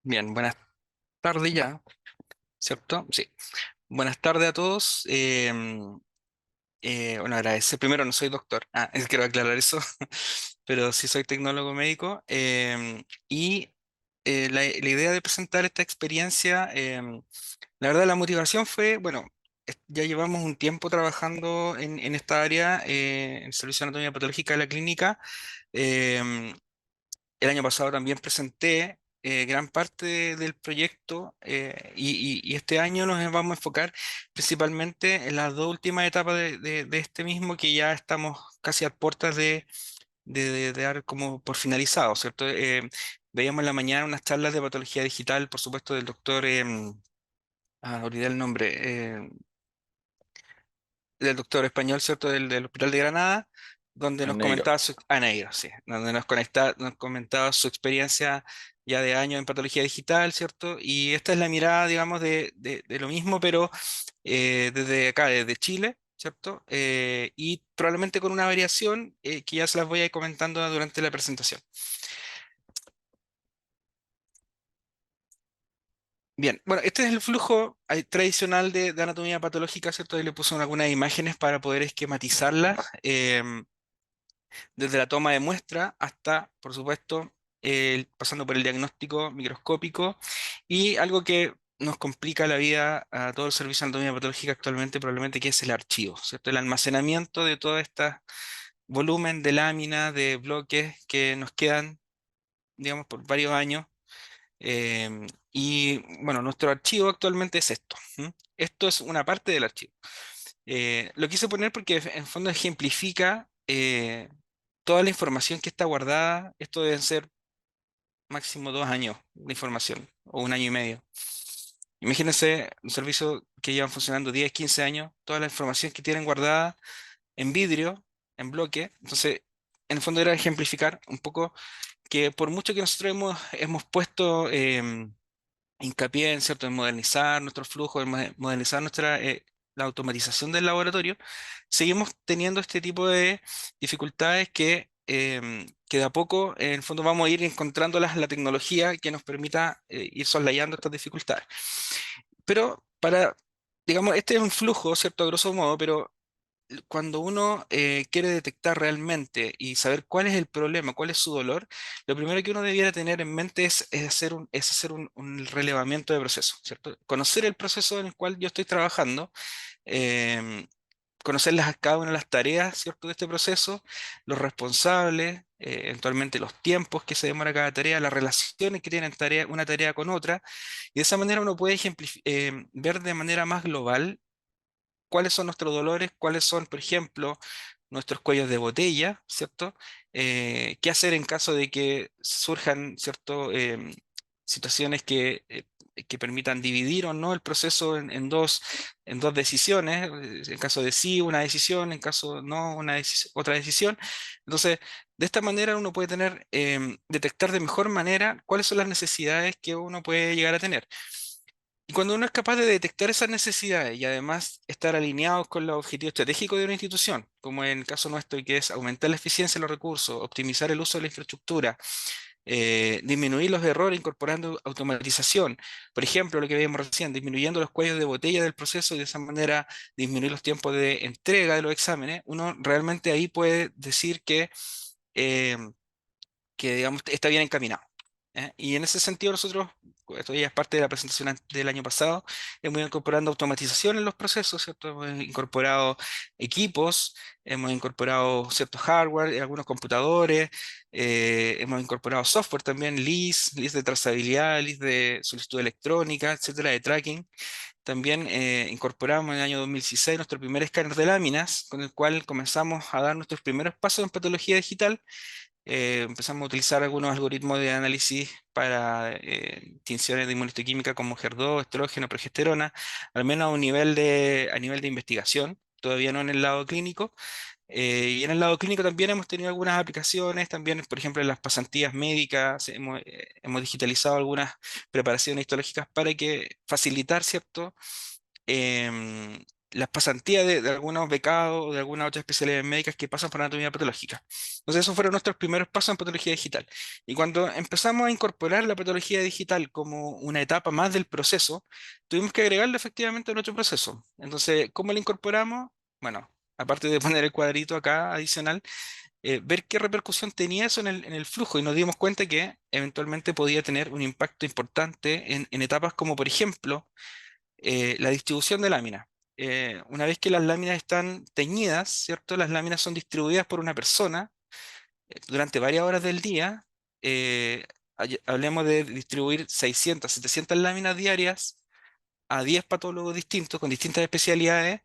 Bien, buenas tardes ya, ¿cierto? Sí. Buenas tardes a todos. Bueno, agradecer. Primero, no soy doctor. Quiero aclarar eso, pero sí soy tecnólogo médico. La idea de presentar esta experiencia, la verdad, la motivación fue, bueno, ya llevamos un tiempo trabajando en esta área, en servicio de anatomía patológica de la clínica. em, el año pasado también presenté gran parte del proyecto y este año nos vamos a enfocar principalmente en las dos últimas etapas de este mismo que ya estamos casi a puertas de dar como por finalizado, ¿cierto? Veíamos en la mañana unas charlas de patología digital, por supuesto, del doctor, olvidé el nombre, del doctor español, ¿cierto? Del Hospital de Granada, donde nos Negro. comentaba Negro, sí, donde nos comentaba su experiencia ya de años en patología digital, ¿cierto? Y esta es la mirada, digamos, de lo mismo, pero desde acá, desde Chile, ¿cierto? Y probablemente con una variación que ya se las voy a ir comentando durante la presentación. Bien, bueno, este es el flujo tradicional de anatomía patológica, ¿cierto? Y le puse algunas imágenes para poder esquematizarlas. Desde la toma de muestra hasta, por supuesto, pasando por el diagnóstico microscópico y algo que nos complica la vida a todo el servicio de anatomía patológica actualmente, probablemente que es el archivo, ¿cierto? El almacenamiento de todo este volumen de láminas, de bloques que nos quedan, digamos, por varios años. Y bueno, nuestro archivo actualmente es esto. ¿M? Esto es una parte del archivo. Lo quise poner porque en el fondo ejemplifica toda la información que está guardada. Esto deben ser máximo 2 años de información o un año y medio. Imagínense un servicio que llevan funcionando 10, 15 años, toda la información que tienen guardada en vidrio, en bloque. Entonces, en el fondo era ejemplificar un poco que por mucho que nosotros hemos puesto hincapié en, ¿cierto?, en modernizar nuestros flujos, en modernizar la automatización del laboratorio, seguimos teniendo este tipo de dificultades que de a poco, en el fondo, vamos a ir encontrando la tecnología que nos permita ir soslayando estas dificultades. Pero digamos, este es un flujo, ¿cierto?, a grosso modo, pero cuando uno quiere detectar realmente y saber cuál es el problema, cuál es su dolor, lo primero que uno debiera tener en mente es hacer un relevamiento de proceso, ¿cierto? Conocer el proceso en el cual yo estoy trabajando, em, conocer cada una de las tareas, ¿cierto?, de este proceso, los responsables, eventualmente los tiempos que se demora cada tarea, las relaciones que tienen una tarea con otra, y de esa manera uno puede ver de manera más global cuáles son nuestros dolores, cuáles son, por ejemplo, nuestros cuellos de botella, ¿cierto? ¿Qué hacer en caso de que surjan, ¿cierto? Situaciones que permitan dividir o no el proceso en dos decisiones, en caso de sí, una decisión, en caso no, otra decisión. Entonces, de esta manera uno puede detectar de mejor manera cuáles son las necesidades que uno puede llegar a tener. Y cuando uno es capaz de detectar esas necesidades y además estar alineados con los objetivos estratégicos de una institución, como en el caso nuestro, que es aumentar la eficiencia de los recursos, optimizar el uso de la infraestructura, disminuir los errores incorporando automatización, por ejemplo, lo que vimos recién, disminuyendo los cuellos de botella del proceso y de esa manera disminuir los tiempos de entrega de los exámenes, uno realmente ahí puede decir eh, digamos, está bien encaminado. ¿Eh? Y en ese sentido nosotros, esto ya es parte de la presentación del año pasado, hemos ido incorporando automatización en los procesos, ¿cierto? Hemos incorporado equipos, hemos incorporado ciertos hardware, algunos computadores, hemos incorporado software también, LIS de trazabilidad, LIS de solicitud electrónica, etcétera, de tracking. También incorporamos en el año 2016 nuestro primer escáner de láminas, con el cual comenzamos a dar nuestros primeros pasos en patología digital. Empezamos a utilizar algunos algoritmos de análisis para tinciones de inmunistoquímica como HER2, estrógeno, progesterona, al menos a nivel de investigación, todavía no en el lado clínico. Y en el lado clínico también hemos tenido algunas aplicaciones, también, por ejemplo, en las pasantías médicas hemos digitalizado algunas preparaciones histológicas para facilitar, ¿cierto? las pasantías de algunos becados o de algunas otras especialidades médicas que pasan por anatomía patológica. Entonces, esos fueron nuestros primeros pasos en patología digital. Y cuando empezamos a incorporar la patología digital como una etapa más del proceso, tuvimos que agregarlo efectivamente a nuestro proceso. Entonces, ¿cómo lo incorporamos? Bueno, aparte de poner el cuadrito acá adicional, ver qué repercusión tenía eso en el flujo y nos dimos cuenta que eventualmente podía tener un impacto importante en etapas como, por ejemplo, la distribución de láminas. Una vez que las láminas están teñidas, ¿cierto? Las láminas son distribuidas por una persona durante varias horas del día. Hablemos de distribuir 600, 700 láminas diarias a 10 patólogos distintos con distintas especialidades.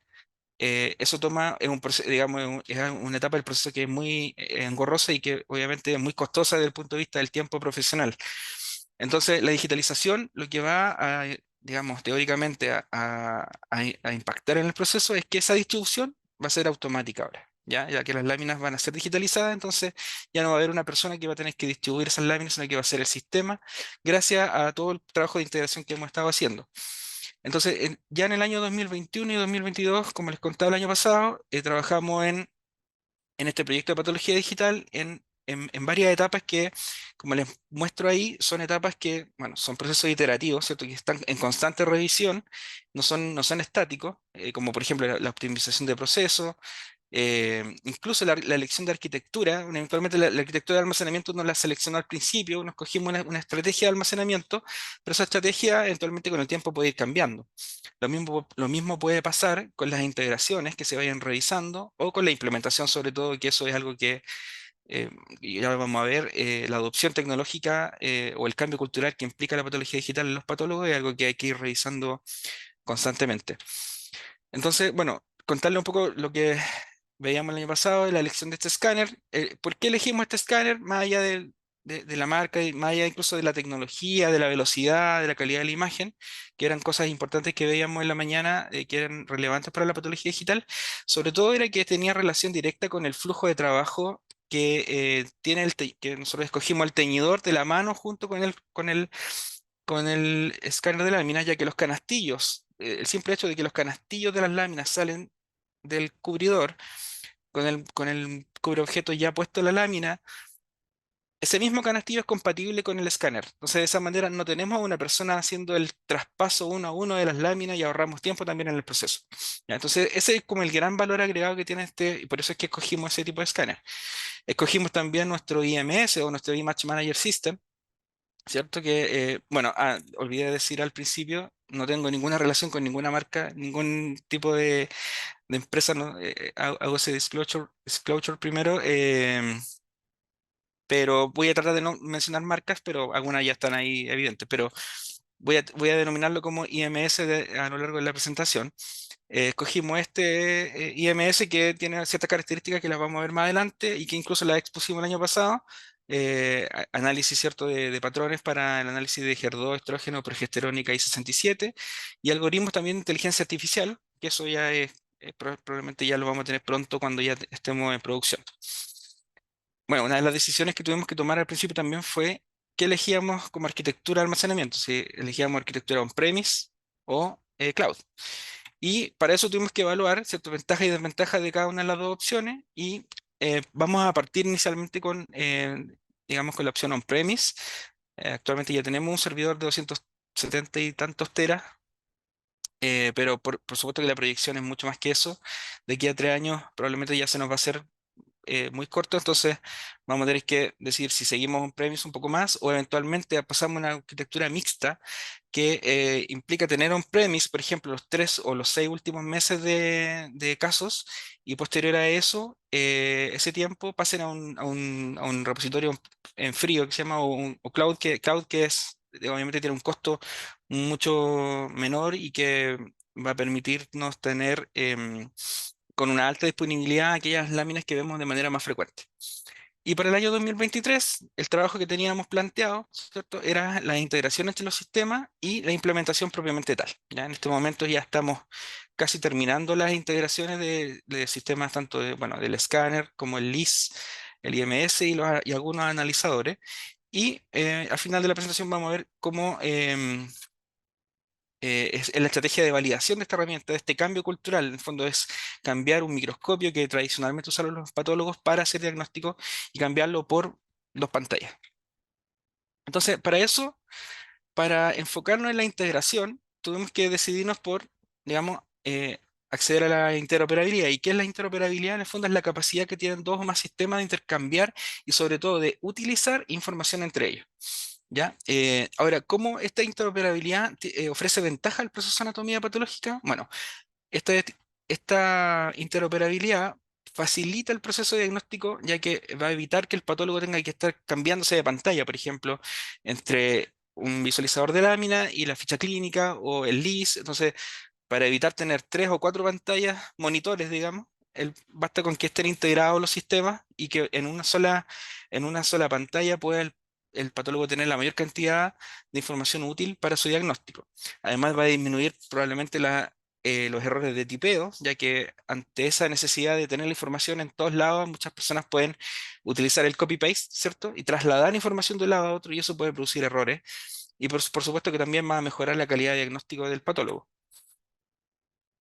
Eso toma, es un digamos, es una etapa del proceso que es muy engorrosa y que obviamente es muy costosa desde el punto de vista del tiempo profesional. Entonces, la digitalización lo que va a, digamos, teóricamente a impactar en el proceso es que esa distribución va a ser automática ahora. Ya que las láminas van a ser digitalizadas, entonces ya no va a haber una persona que va a tener que distribuir esas láminas, sino que va a ser el sistema, gracias a todo el trabajo de integración que hemos estado haciendo. Entonces, ya en el año 2021 y 2022, como les contaba el año pasado, trabajamos en este proyecto de patología digital en varias etapas que, como les muestro ahí, son etapas que, bueno, son procesos iterativos, ¿cierto? Que están en constante revisión, no son estáticos, como por ejemplo la optimización de procesos, incluso la elección de arquitectura. Eventualmente la arquitectura de almacenamiento no la seleccionó al principio, nos cogimos una estrategia de almacenamiento, pero esa estrategia eventualmente con el tiempo puede ir cambiando. Lo mismo puede pasar con las integraciones que se vayan revisando o con la implementación, sobre todo, que eso es algo que ya lo vamos a ver, la adopción tecnológica o el cambio cultural que implica la patología digital en los patólogos es algo que hay que ir revisando constantemente. Entonces, bueno, contarle un poco lo que veíamos el año pasado de la elección de este escáner. ¿Por qué elegimos este escáner? Más allá de la marca y más allá incluso de la tecnología, de la velocidad, de la calidad de la imagen, que eran cosas importantes que veíamos en la mañana, que eran relevantes para la patología digital. Sobre todo era que tenía relación directa con el flujo de trabajo que tiene que nosotros escogimos el teñidor de la mano junto con el escáner de láminas, ya que los canastillos, el simple hecho de que los canastillos de las láminas salen del cubridor con el cubreobjeto ya puesto en la lámina, ese mismo canastillo es compatible con el escáner. Entonces, de esa manera no tenemos a una persona haciendo el traspaso uno a uno de las láminas y ahorramos tiempo también en el proceso. ¿Ya? Entonces, ese es como el gran valor agregado que tiene y por eso es que escogimos ese tipo de escáner. Escogimos también nuestro IMS o nuestro Image Manager System, ¿cierto? Que, bueno, olvidé decir al principio, no tengo ninguna relación con ninguna marca, ningún tipo de empresa, ¿no? Hago ese disclosure primero, pero voy a tratar de no mencionar marcas, pero algunas ya están ahí evidentes, pero voy a denominarlo como IMS a lo largo de la presentación. Escogimos este IMS que tiene ciertas características que las vamos a ver más adelante y que incluso las expusimos el año pasado. Análisis cierto de patrones para el análisis de HER2, estrógeno, progesterona y Ki-67 y algoritmos también de inteligencia artificial, que eso ya es, probablemente ya lo vamos a tener pronto cuando ya estemos en producción. Bueno, una de las decisiones que tuvimos que tomar al principio también fue qué elegíamos como arquitectura de almacenamiento, si elegíamos arquitectura on-premise o cloud. Y para eso tuvimos que evaluar ciertas ventajas y desventajas de cada una de las dos opciones y vamos a partir inicialmente digamos, con la opción on-premise. Actualmente ya tenemos un servidor de 270 y tantos teras, pero por supuesto que la proyección es mucho más que eso. De aquí a 3 años probablemente ya se nos va a hacer muy corto, entonces vamos a tener que decir si seguimos un premise un poco más o eventualmente pasamos a una arquitectura mixta que implica tener un premise, por ejemplo, los 3 o los 6 últimos meses de casos y posterior a eso, ese tiempo pasen a un repositorio en frío que se llama o cloud que es, obviamente tiene un costo mucho menor y que va a permitirnos tener con una alta disponibilidad aquellas láminas que vemos de manera más frecuente. Y para el año 2023, el trabajo que teníamos planteado, ¿cierto? Era la integración entre los sistemas y la implementación propiamente tal. Ya en este momento ya estamos casi terminando las integraciones de sistemas tanto bueno, del escáner como el LIS, el IMS y algunos analizadores. Y al final de la presentación vamos a ver cómo es la estrategia de validación de esta herramienta, de este cambio cultural. En el fondo es cambiar un microscopio que tradicionalmente usaron los patólogos para hacer diagnósticos y cambiarlo por dos pantallas. Entonces, para eso, para enfocarnos en la integración, tuvimos que decidirnos por, digamos, acceder a la interoperabilidad. ¿Y qué es la interoperabilidad? En el fondo es la capacidad que tienen dos o más sistemas de intercambiar y sobre todo de utilizar información entre ellos. ¿Ya? Ahora, ¿cómo esta interoperabilidad ofrece ventaja al proceso de anatomía patológica? Bueno, esta, esta interoperabilidad facilita el proceso de diagnóstico, ya que va a evitar que el patólogo tenga que estar cambiándose de pantalla, por ejemplo, entre un visualizador de lámina y la ficha clínica o el LIS. Entonces, para evitar tener tres o cuatro pantallas, monitores, digamos, basta con que estén integrados los sistemas y que en una sola pantalla pueda el patólogo tener la mayor cantidad de información útil para su diagnóstico. Además, va a disminuir probablemente los errores de tipeo, ya que ante esa necesidad de tener la información en todos lados, muchas personas pueden utilizar el copy-paste, ¿cierto? Y trasladar información de un lado a otro y eso puede producir errores. Y por supuesto que también va a mejorar la calidad de diagnóstico del patólogo.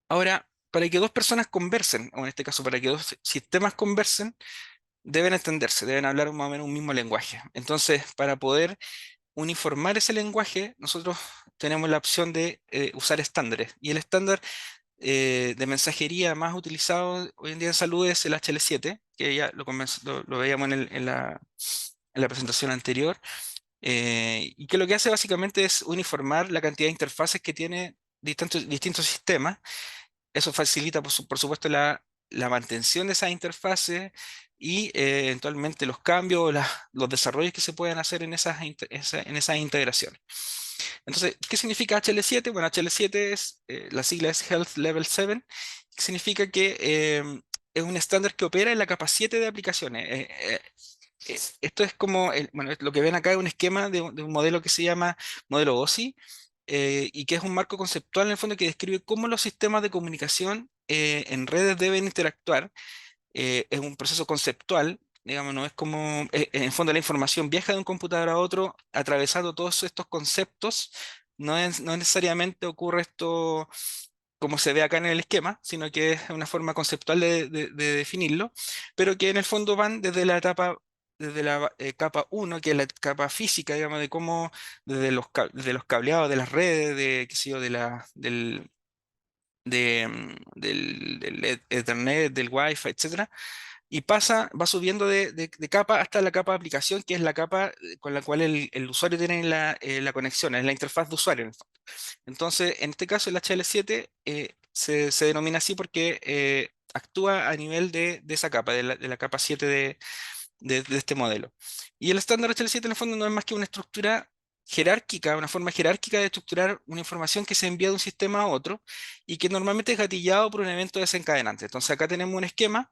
Ahora, para que dos personas conversen, o en este caso para que dos sistemas conversen, deben entenderse, deben hablar más o menos un mismo lenguaje. Entonces, para poder uniformar ese lenguaje, nosotros tenemos la opción de usar estándares. Y el estándar de mensajería más utilizado hoy en día en salud es el HL7, que ya lo veíamos en la presentación anterior, y que lo que hace básicamente es uniformar la cantidad de interfaces que tiene distintos sistemas. Eso facilita, por supuesto, la mantención de esas interfaces y eventualmente los cambios, o los desarrollos que se pueden hacer en en esas integraciones. Entonces, ¿qué significa HL7? Bueno, HL7 la sigla es Health Level 7, que significa que es un estándar que opera en la capa 7 de aplicaciones. Esto es como, bueno, lo que ven acá es un esquema de un modelo que se llama modelo OSI, y que es un marco conceptual en el fondo que describe cómo los sistemas de comunicación en redes deben interactuar. Es un proceso conceptual, digamos, no es como, en el fondo la información viaja de un computador a otro atravesando todos estos conceptos. No necesariamente ocurre esto como se ve acá en el esquema, sino que es una forma conceptual de definirlo, pero que en el fondo van desde la capa uno, que es la capa física, digamos, de cómo, desde los cableados de las redes, de, qué sé yo, del Ethernet, del Wi-Fi, etcétera, y va subiendo de capa hasta la capa de aplicación, que es la capa con la cual el usuario tiene la conexión, es la interfaz de usuario. Entonces, en este caso, el HL7 se denomina así porque actúa a nivel de esa capa, de la capa 7 de este modelo. Y el estándar HL7 en el fondo no es más que una estructura jerárquica, una forma jerárquica de estructurar una información que se envía de un sistema a otro y que normalmente es gatillado por un evento desencadenante. Entonces, acá tenemos un esquema.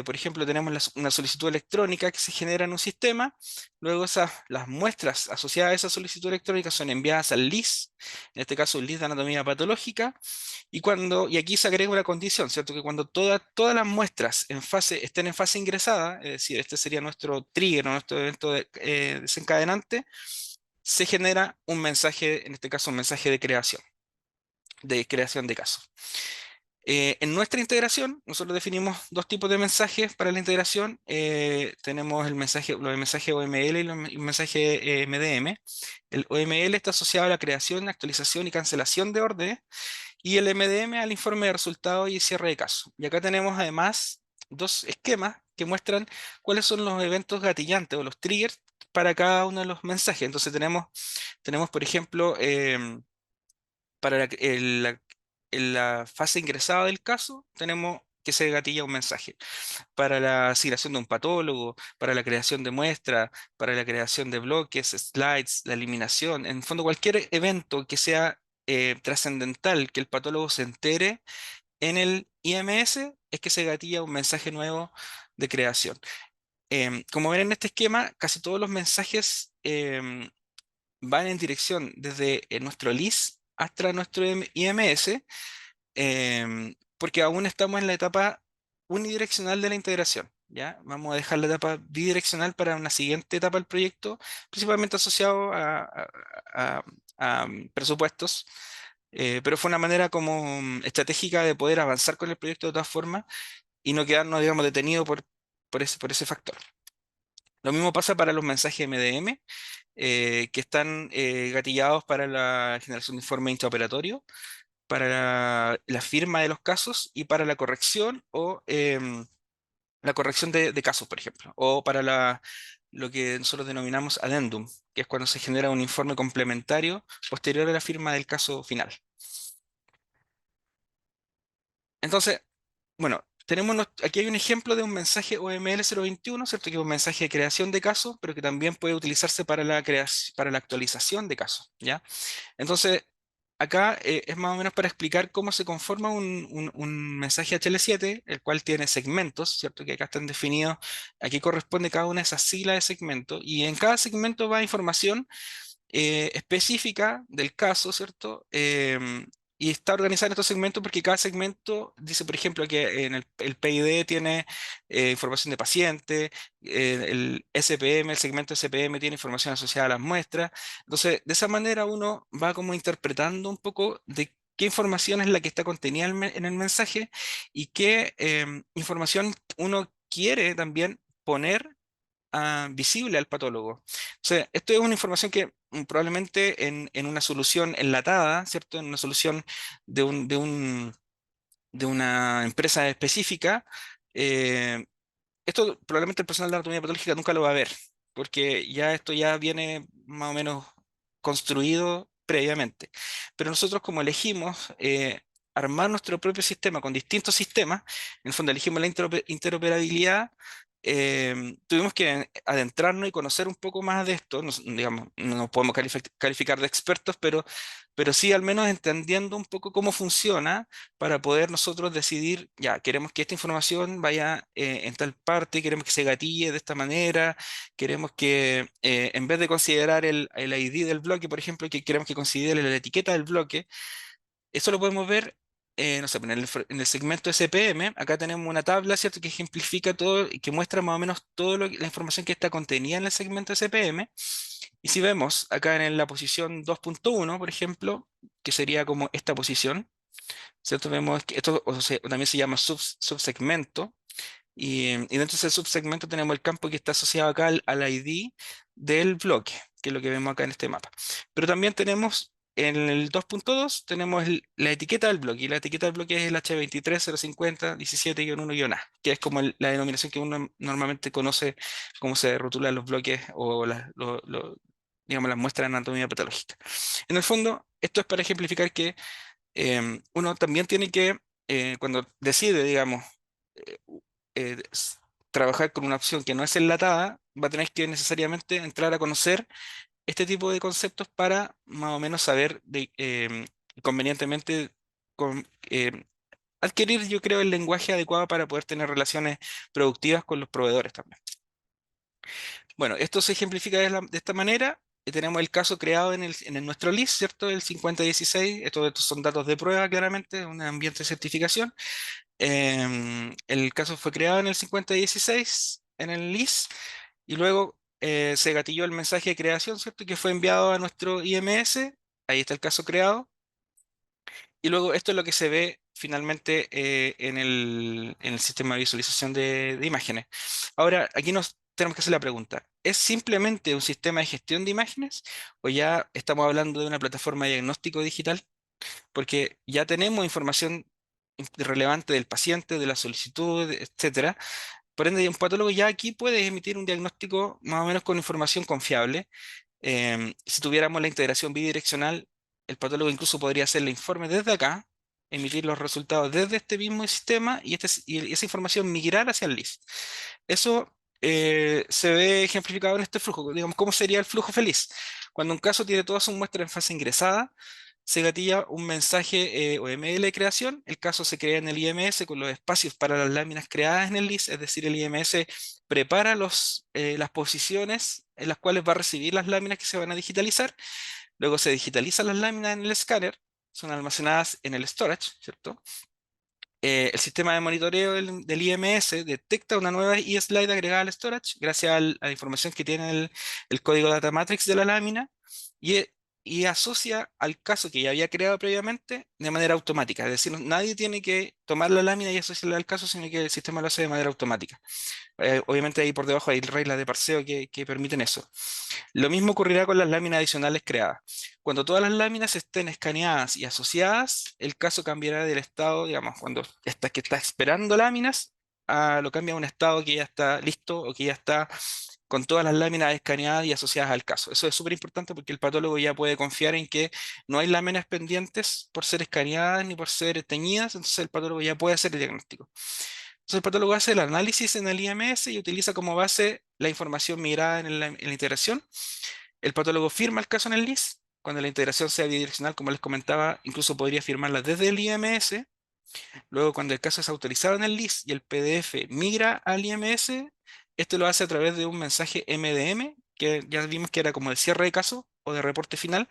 Por ejemplo, tenemos una solicitud electrónica que se genera en un sistema, luego las muestras asociadas a esa solicitud electrónica son enviadas al LIS, en este caso el LIS de anatomía patológica, y aquí se agrega una condición, ¿cierto? Que cuando todas las muestras estén en fase ingresada, es decir, este sería nuestro trigger o nuestro evento desencadenante, se genera un mensaje, en este caso un mensaje de creación de casos. En nuestra integración, nosotros definimos dos tipos de mensajes para la integración. Tenemos los mensajes OML y el mensaje MDM. El OML está asociado a la creación, actualización y cancelación de órdenes, y el MDM al informe de resultados y cierre de caso. Y acá tenemos además dos esquemas que muestran cuáles son los eventos gatillantes o los triggers para cada uno de los mensajes. Entonces tenemos por ejemplo, para en la fase ingresada del caso, tenemos que se gatilla un mensaje. Para la asignación de un patólogo, para la creación de muestras, para la creación de bloques, slides, la eliminación, en fondo cualquier evento que sea trascendental, que el patólogo se entere en el IMS, es que se gatilla un mensaje nuevo de creación. Como ven en este esquema, casi todos los mensajes van en dirección desde nuestro LIS hasta nuestro IMS, porque aún estamos en la etapa unidireccional de la integración. ¿ya? Vamos a dejar la etapa bidireccional para una siguiente etapa del proyecto, principalmente asociado a- presupuestos, pero fue una manera como estratégica de poder avanzar con el proyecto de todas formas y no quedarnos, digamos, detenidos por ese factor. Lo mismo pasa para los mensajes MDM, que están gatillados para la generación de informe intraoperatorio, para la firma de los casos y para la corrección o la corrección de casos, por ejemplo, o para lo que nosotros denominamos addendum, que es cuando se genera un informe complementario posterior a la firma del caso final. Entonces, bueno, aquí hay un ejemplo de un mensaje OML 021, ¿cierto? Que es un mensaje de creación de casos, pero que también puede utilizarse para para la actualización de casos, ¿ya? Entonces, acá es más o menos para explicar cómo se conforma un mensaje HL7, el cual tiene segmentos, ¿cierto? Que acá están definidos, aquí corresponde cada una de esas siglas de segmento, y en cada segmento va información específica del caso, ¿cierto? Y está organizado en estos segmentos porque cada segmento dice, por ejemplo, que en el PID tiene información de paciente, el SPM, el segmento SPM tiene información asociada a las muestras. Entonces, de esa manera uno va como interpretando un poco de qué información es la que está contenida en el mensaje y qué información uno quiere también poner visible al patólogo. O sea, esto es una información que probablemente en una solución enlatada, ¿cierto? En una solución de de una empresa específica, eh, esto probablemente el personal de anatomía patológica nunca lo va a ver, porque ya esto ya viene más o menos construido previamente. Pero nosotros como elegimos armar nuestro propio sistema con distintos sistemas, en el fondo elegimos la interoperabilidad, tuvimos que adentrarnos y conocer un poco más de esto. Digamos, no nos podemos calificar de expertos, pero sí al menos entendiendo un poco cómo funciona para poder nosotros decidir, ya, queremos que esta información vaya en tal parte, queremos que se gatille de esta manera, queremos que en vez de considerar el ID del bloque, por ejemplo, que queremos que considere la etiqueta del bloque, eso lo podemos ver, no sé, en el segmento SPM, acá tenemos una tabla, ¿cierto?, que ejemplifica todo y que muestra más o menos toda la información que está contenida en el segmento SPM. Y si vemos acá en la posición 2.1, por ejemplo, que sería como esta posición, ¿cierto? Vemos que esto también se llama subsegmento, y dentro de ese subsegmento tenemos el campo que está asociado acá al ID del bloque, que es lo que vemos acá en este mapa. Pero también tenemos en el 2.2, tenemos la etiqueta del bloque, y la etiqueta del bloque es el H2305017-1-A, que es como la denominación que uno normalmente conoce, cómo se rotulan los bloques o digamos, las muestras de anatomía patológica. En el fondo, esto es para ejemplificar que uno también tiene que, cuando decide, digamos, eh, u- trabajar con una opción que no es enlatada, va a tener que necesariamente entrar a conocer este tipo de conceptos para más o menos saber convenientemente con- em, adquirir, yo creo, el lenguaje adecuado para poder tener relaciones productivas con los proveedores también. Bueno, esto se ejemplifica de esta manera. Tenemos el caso creado en nuestro list, ¿cierto? El 5016. Estos son datos de prueba, claramente, un ambiente de certificación. El caso fue creado en el 5016 en el list, y luego se gatilló el mensaje de creación, ¿cierto? Que fue enviado a nuestro IMS. Ahí está el caso creado. Y luego esto es lo que se ve finalmente en el sistema de visualización de imágenes. Ahora, aquí nos tenemos que hacer la pregunta, ¿es simplemente un sistema de gestión de imágenes o ya estamos hablando de una plataforma de diagnóstico digital? Porque ya tenemos información relevante del paciente, de la solicitud, etcétera. Por ende, un patólogo ya aquí puede emitir un diagnóstico más o menos con información confiable. Si tuviéramos la integración bidireccional, el patólogo incluso podría hacer el informe desde acá, emitir los resultados desde este mismo sistema y esa información migrar hacia el LIS. Eso se ve ejemplificado en este flujo. Digamos, ¿cómo sería el flujo feliz? Cuando un caso tiene todas sus muestras en fase ingresada, se gatilla un mensaje OML de creación. El caso se crea en el IMS con los espacios para las láminas creadas en el LIS, es decir, el IMS prepara las posiciones en las cuales va a recibir las láminas que se van a digitalizar. Luego se digitalizan las láminas en el escáner, son almacenadas en el storage, ¿cierto? el sistema de monitoreo del IMS detecta una nueva ESLide agregada al storage gracias a la información que tiene el código data matrix de la lámina y, y asocia al caso que ya había creado previamente de manera automática. Es decir, nadie tiene que tomar la lámina y asociarla al caso, sino que el sistema lo hace de manera automática. Obviamente ahí por debajo hay reglas de parseo que permiten eso. Lo mismo ocurrirá con las láminas adicionales creadas. Cuando todas las láminas estén escaneadas y asociadas, el caso cambiará del estado, digamos, cuando está, que está esperando láminas, lo cambia a un estado que ya está listo o que ya está con todas las láminas escaneadas y asociadas al caso. Eso es súper importante porque el patólogo ya puede confiar en que no hay láminas pendientes por ser escaneadas ni por ser teñidas, entonces el patólogo ya puede hacer el diagnóstico. Entonces el patólogo hace el análisis en el IMS y utiliza como base la información migrada en la integración. El patólogo firma el caso en el LIS. Cuando la integración sea bidireccional, como les comentaba, incluso podría firmarla desde el IMS. Luego, cuando el caso es autorizado en el LIS y el PDF migra al IMS, esto lo hace a través de un mensaje MDM, que ya vimos que era como el cierre de caso o de reporte final.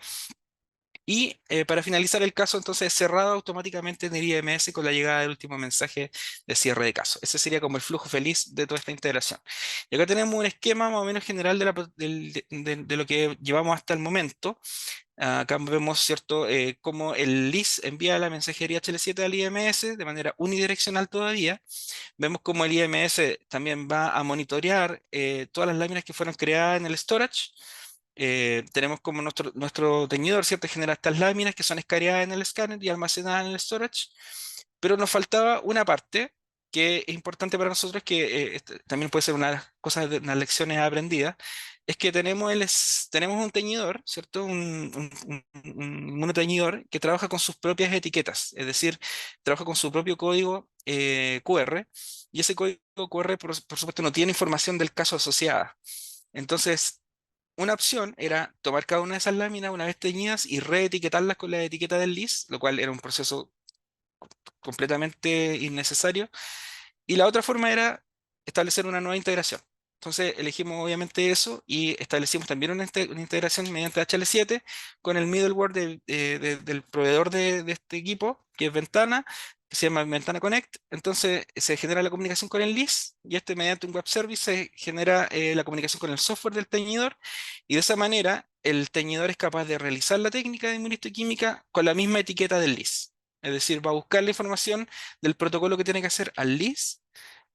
Y para finalizar el caso, entonces es cerrado automáticamente en el IMS con la llegada del último mensaje de cierre de caso. Ese sería como el flujo feliz de toda esta integración. Y acá tenemos un esquema más o menos general de lo que llevamos hasta el momento. Acá vemos, ¿cierto?, cómo el LIS envía la mensajería HL7 al IMS de manera unidireccional todavía. Vemos cómo el IMS también va a monitorear todas las láminas que fueron creadas en el storage. Tenemos como nuestro teñidor, ¿cierto? Genera estas láminas que son escaneadas en el escáner y almacenadas en el storage. Pero nos faltaba una parte que es importante para nosotros, que también puede ser una de las cosas, de unas lecciones aprendidas, es que tenemos un teñidor, ¿cierto? Un monoteñidor que trabaja con sus propias etiquetas, es decir, trabaja con su propio código QR, y ese código QR, por supuesto, no tiene información del caso asociada. Entonces, una opción era tomar cada una de esas láminas una vez teñidas y reetiquetarlas con la etiqueta del LIS, lo cual era un proceso completamente innecesario. Y la otra forma era establecer una nueva integración. Entonces elegimos obviamente eso y establecimos también una integración mediante HL7 con el middleware del proveedor de este equipo, que es Ventana, que se llama Ventana Connect. Entonces se genera la comunicación con el LIS y mediante un web service se genera la comunicación con el software del teñidor, y de esa manera el teñidor es capaz de realizar la técnica de inmunistoquímica con la misma etiqueta del LIS. Es decir, va a buscar la información del protocolo que tiene que hacer al LIS,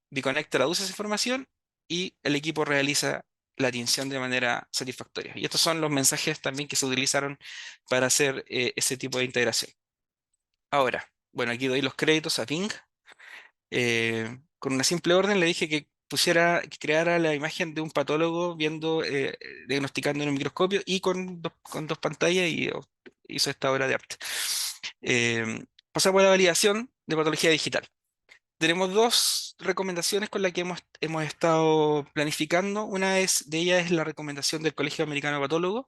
Biconnect traduce esa información y el equipo realiza la tinción de manera satisfactoria. Y estos son los mensajes también que se utilizaron para hacer ese tipo de integración. Ahora, bueno, aquí doy los créditos a Ping. Con una simple orden le dije que que creara la imagen de un patólogo viendo, diagnosticando en un microscopio y con dos pantallas, y hizo esta obra de arte. Pasamos a la validación de patología digital. Tenemos dos recomendaciones con las que hemos estado planificando. De ellas es la recomendación del Colegio Americano de Patólogos,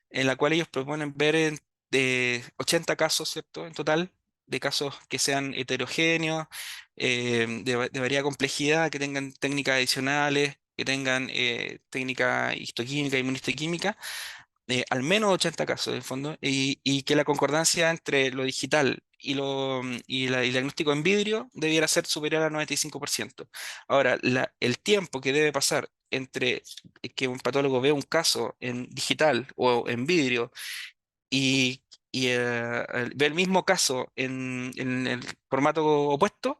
en la cual ellos proponen ver de 80 casos, ¿cierto? En total, de casos que sean heterogéneos, de variada complejidad, que tengan técnicas adicionales, que tengan técnica histoquímica, inmunistoquímica, al menos 80 casos en fondo, y que la concordancia entre lo digital y el diagnóstico en vidrio debiera ser superior al 95%. Ahora, el tiempo que debe pasar entre que un patólogo vea un caso en digital o en vidrio y ve el mismo caso en el formato opuesto,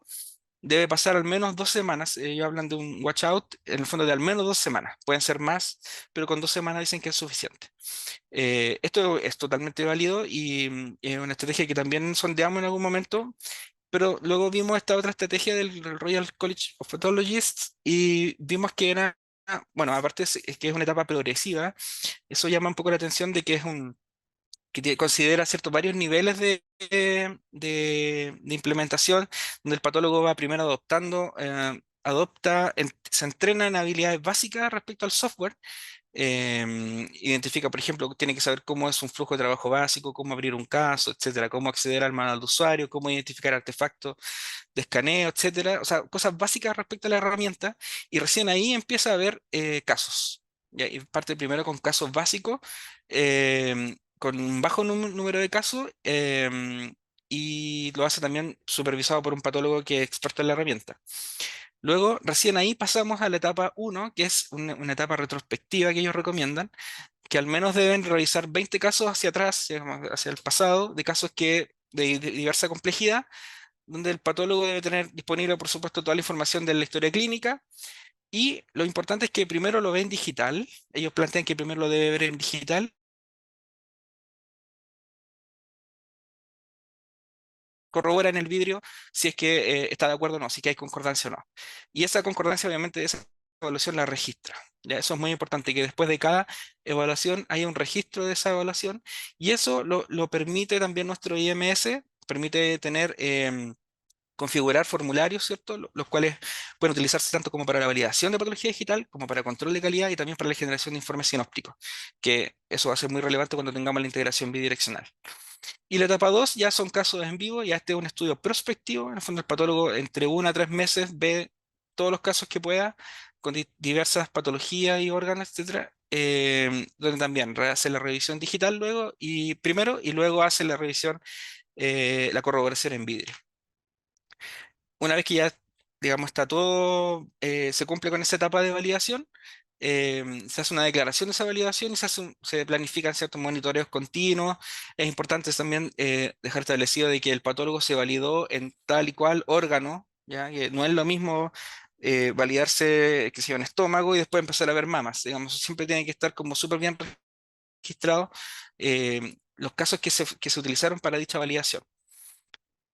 debe pasar al menos 2 semanas. Ellos hablan de un watch out, en el fondo de al menos 2 semanas. Pueden ser más, pero con 2 semanas dicen que es suficiente. Esto es totalmente válido y es una estrategia que también sondeamos en algún momento, pero luego vimos esta otra estrategia del Royal College of Pathologists y vimos que era, bueno, aparte es que es una etapa progresiva. Eso llama un poco la atención de que considera ciertos varios niveles de implementación, donde el patólogo va primero se entrena en habilidades básicas respecto al software. Identifica, por ejemplo, tiene que saber cómo es un flujo de trabajo básico, cómo abrir un caso, etcétera, cómo acceder al manual de usuario, cómo identificar artefactos de escaneo, etcétera. O sea, cosas básicas respecto a la herramienta, y recién ahí empieza a haber casos. ¿Ya? Y parte primero con casos básicos, con un bajo número de casos, y lo hace también supervisado por un patólogo que es experto en la herramienta. Luego, recién ahí pasamos a la etapa uno, que es una etapa retrospectiva que ellos recomiendan, que al menos deben revisar 20 casos hacia atrás, digamos, hacia el pasado, de casos de diversa complejidad, donde el patólogo debe tener disponible, por supuesto, toda la información de la historia clínica. Y lo importante es que primero lo ve en digital. Ellos plantean que primero lo debe ver en digital, corrobora en el vidrio si es que está de acuerdo o no, si que hay concordancia o no. Y esa concordancia, obviamente, esa evaluación la registra. Ya, eso es muy importante, que después de cada evaluación haya un registro de esa evaluación, y eso lo permite también nuestro IMS, permite tener configurar formularios, ¿cierto? Los cuales pueden utilizarse tanto como para la validación de patología digital, como para control de calidad y también para la generación de informes sinópticos, que eso va a ser muy relevante cuando tengamos la integración bidireccional. Y la etapa 2 ya son casos en vivo, ya este es un estudio prospectivo. En el fondo, el patólogo entre 1 a 3 meses ve todos los casos que pueda, con diversas patologías y órganos, etcétera, donde también hace la revisión digital luego y primero, y luego hace la revisión, la corroboración en vidrio. Una vez que ya, digamos, está todo, se cumple con esa etapa de validación, se hace una declaración de esa validación y se planifican ciertos monitoreos continuos. Es importante también dejar establecido de que el patólogo se validó en tal y cual órgano, ya que no es lo mismo validarse que sea en estómago y después empezar a ver mamas. Digamos, siempre tiene que estar como súper bien registrado los casos que se utilizaron para dicha validación.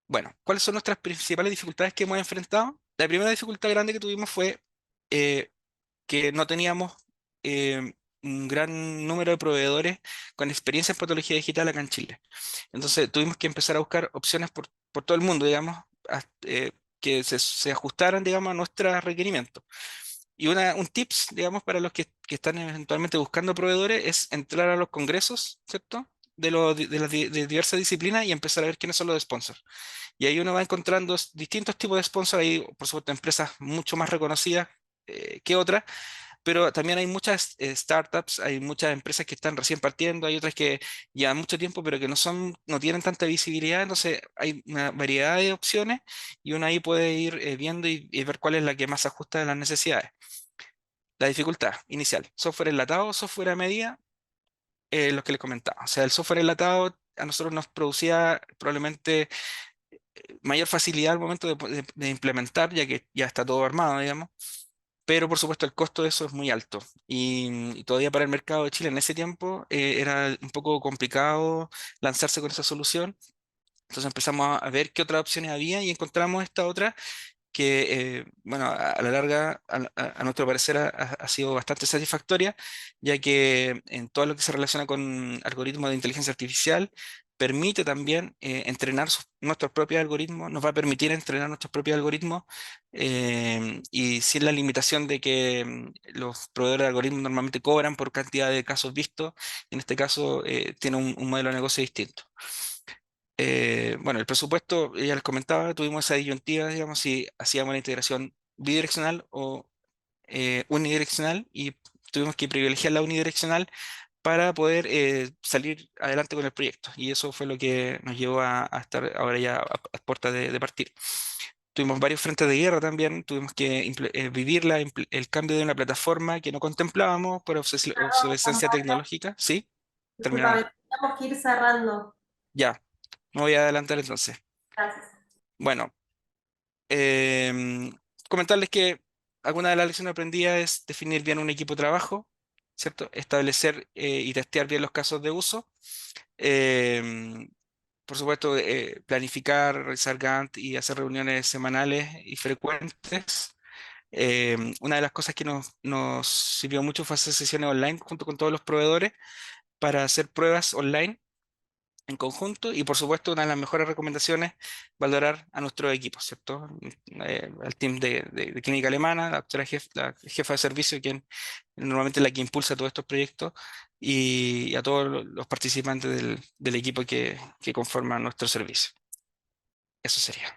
Bueno, ¿cuáles son nuestras principales dificultades que hemos enfrentado? La primera dificultad grande que tuvimos fue eh, que no teníamos un gran número de proveedores con experiencia en patología digital acá en Chile. Entonces tuvimos que empezar a buscar opciones por todo el mundo, digamos, que se ajustaran, digamos, a nuestros requerimientos. Y un tips, digamos, para los que están eventualmente buscando proveedores es entrar a los congresos, ¿cierto? De diversas disciplinas y empezar a ver quiénes son los sponsors. Y ahí uno va encontrando distintos tipos de sponsors, hay por supuesto empresas mucho más reconocidas que otras, pero también hay muchas startups, hay muchas empresas que están recién partiendo, hay otras que llevan mucho tiempo pero que no tienen tanta visibilidad, entonces hay una variedad de opciones y uno ahí puede ir viendo y ver cuál es la que más se ajusta a las necesidades. La dificultad inicial, software enlatado, software a medida, lo que les comentaba. O sea, el software enlatado a nosotros nos producía probablemente mayor facilidad al momento de implementar, ya que ya está todo armado, digamos. Pero por supuesto el costo de eso es muy alto. Y todavía para el mercado de Chile en ese tiempo era un poco complicado lanzarse con esa solución. Entonces empezamos a ver qué otras opciones había y encontramos esta otra que, bueno, a la larga, a nuestro parecer, ha sido bastante satisfactoria, ya que en todo lo que se relaciona con algoritmos de inteligencia artificial, permite también entrenar nuestros propios algoritmos, nos va a permitir entrenar nuestros propios algoritmos y sin la limitación de que los proveedores de algoritmos normalmente cobran por cantidad de casos vistos, en este caso tiene un modelo de negocio distinto. Bueno, el presupuesto, ya les comentaba, tuvimos esa disyuntiva, digamos, si hacíamos la integración bidireccional o unidireccional, y tuvimos que privilegiar la unidireccional para poder salir adelante con el proyecto. Y eso fue lo que nos llevó a estar ahora ya a puertas de partir. Tuvimos varios frentes de guerra también, tuvimos que vivir el cambio de una plataforma que no contemplábamos por obsolescencia tecnológica. ¿Sí? Discúlpame, Terminaba. tenemos que ir cerrando. Ya, me voy a adelantar entonces. Gracias. Bueno, Em, comentarles que alguna de las lecciones aprendidas es definir bien un equipo de trabajo, ¿cierto? Establecer y testear bien los casos de uso. Em, por supuesto, planificar, realizar Gantt y hacer reuniones semanales y frecuentes. Una de las cosas que nos sirvió mucho fue hacer sesiones online junto con todos los proveedores para hacer pruebas online en conjunto, y por supuesto una de las mejores recomendaciones, valorar a nuestros equipos, ¿cierto? Al team de clínica alemana, la doctora la jefa de servicio, quien normalmente es la que impulsa todos estos proyectos, y a todos los participantes del equipo que conforman nuestro servicio. Eso sería.